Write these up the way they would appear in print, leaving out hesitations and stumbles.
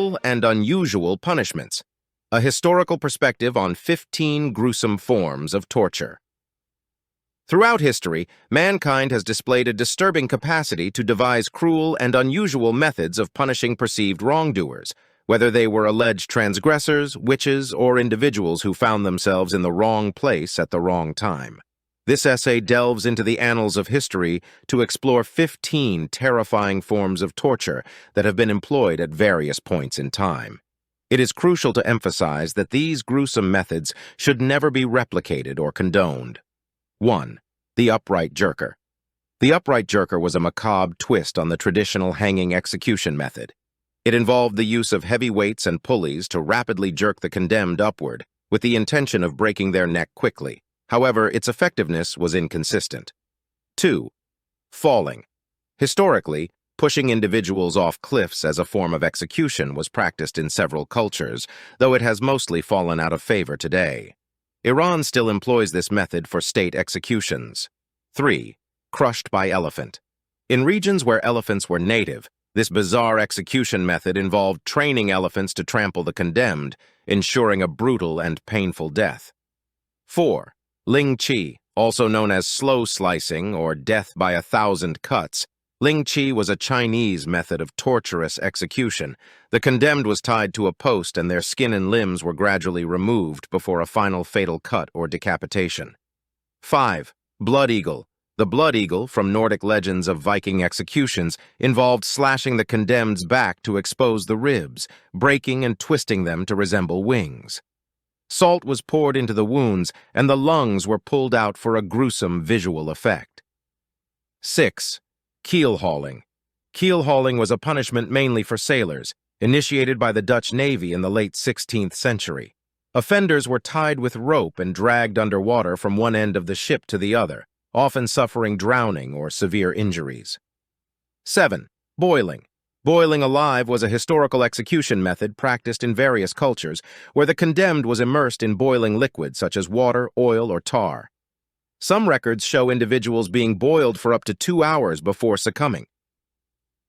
Cruel and Unusual Punishments, a historical perspective on 15 gruesome forms of torture. Throughout history, mankind has displayed a disturbing capacity to devise cruel and unusual methods of punishing perceived wrongdoers, whether they were alleged transgressors, witches, or individuals who found themselves in the wrong place at the wrong time. This essay delves into the annals of history to explore 15 terrifying forms of torture that have been employed at various points in time. It is crucial to emphasize that these gruesome methods should never be replicated or condoned. 1. The upright jerker. The upright jerker was a macabre twist on the traditional hanging execution method. It involved the use of heavy weights and pulleys to rapidly jerk the condemned upward, with the intention of breaking their neck quickly. However, its effectiveness was inconsistent. 2. Falling. Historically, pushing individuals off cliffs as a form of execution was practiced in several cultures, though it has mostly fallen out of favor today. Iran still employs this method for state executions. 3. Crushed by elephant. In regions where elephants were native, this bizarre execution method involved training elephants to trample the condemned, ensuring a brutal and painful death. 4. Ling Chi, also known as slow slicing or death by 1,000 cuts. Ling Chi was a Chinese method of torturous execution. The condemned was tied to a post and their skin and limbs were gradually removed before a final fatal cut or decapitation. 5. Blood eagle. The blood eagle, from Nordic legends of Viking executions, involved slashing the condemned's back to expose the ribs, breaking and twisting them to resemble wings. Salt was poured into the wounds, and the lungs were pulled out for a gruesome visual effect. 6. Keelhauling. Keelhauling was a punishment mainly for sailors, initiated by the Dutch Navy in the late 16th century. Offenders were tied with rope and dragged underwater from one end of the ship to the other, often suffering drowning or severe injuries. 7. Boiling. Boiling alive was a historical execution method practiced in various cultures, where the condemned was immersed in boiling liquid such as water, oil, or tar. Some records show individuals being boiled for up to 2 hours before succumbing.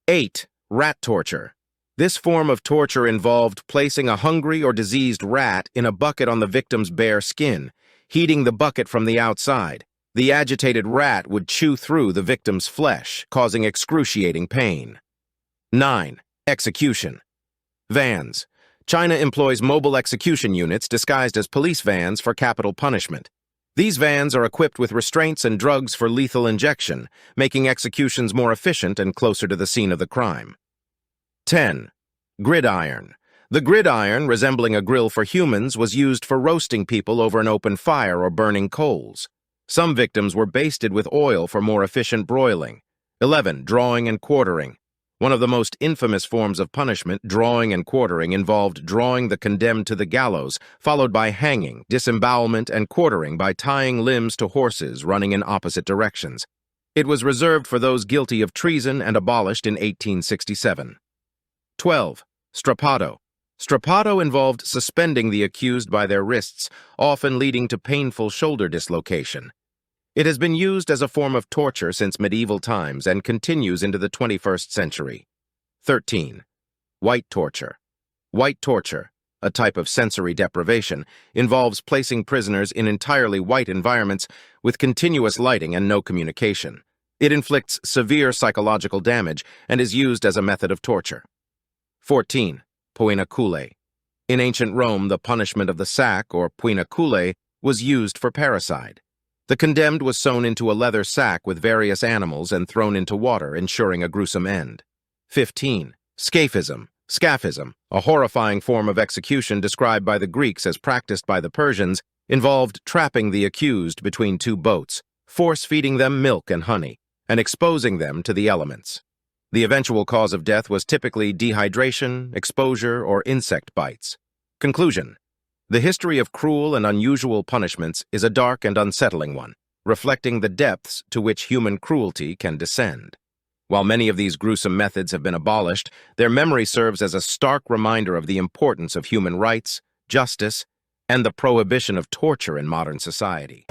8. Rat torture. This form of torture involved placing a hungry or diseased rat in a bucket on the victim's bare skin, heating the bucket from the outside. The agitated rat would chew through the victim's flesh, causing excruciating pain. 9. Execution. Vans. China employs mobile execution units disguised as police vans for capital punishment. These vans are equipped with restraints and drugs for lethal injection, making executions more efficient and closer to the scene of the crime. 10. Gridiron. The gridiron, resembling a grill for humans, was used for roasting people over an open fire or burning coals. Some victims were basted with oil for more efficient broiling. 11. Drawing and quartering. One of the most infamous forms of punishment, drawing and quartering, involved drawing the condemned to the gallows, followed by hanging, disembowelment, and quartering by tying limbs to horses running in opposite directions. It was reserved for those guilty of treason and abolished in 1867. 12. Strappado. Strappado involved suspending the accused by their wrists, often leading to painful shoulder dislocation. It has been used as a form of torture since medieval times and continues into the 21st century. 13. White torture. White torture, a type of sensory deprivation, involves placing prisoners in entirely white environments with continuous lighting and no communication. It inflicts severe psychological damage and is used as a method of torture. 14. Puinacule. In ancient Rome, the punishment of the sack, or puinacule, was used for parricide. The condemned was sewn into a leather sack with various animals and thrown into water, ensuring a gruesome end. 15. Scaphism. Scaphism, a horrifying form of execution described by the Greeks as practiced by the Persians, involved trapping the accused between two boats, force-feeding them milk and honey, and exposing them to the elements. The eventual cause of death was typically dehydration, exposure, or insect bites. Conclusion. The history of cruel and unusual punishments is a dark and unsettling one, reflecting the depths to which human cruelty can descend. While many of these gruesome methods have been abolished, their memory serves as a stark reminder of the importance of human rights, justice, and the prohibition of torture in modern society.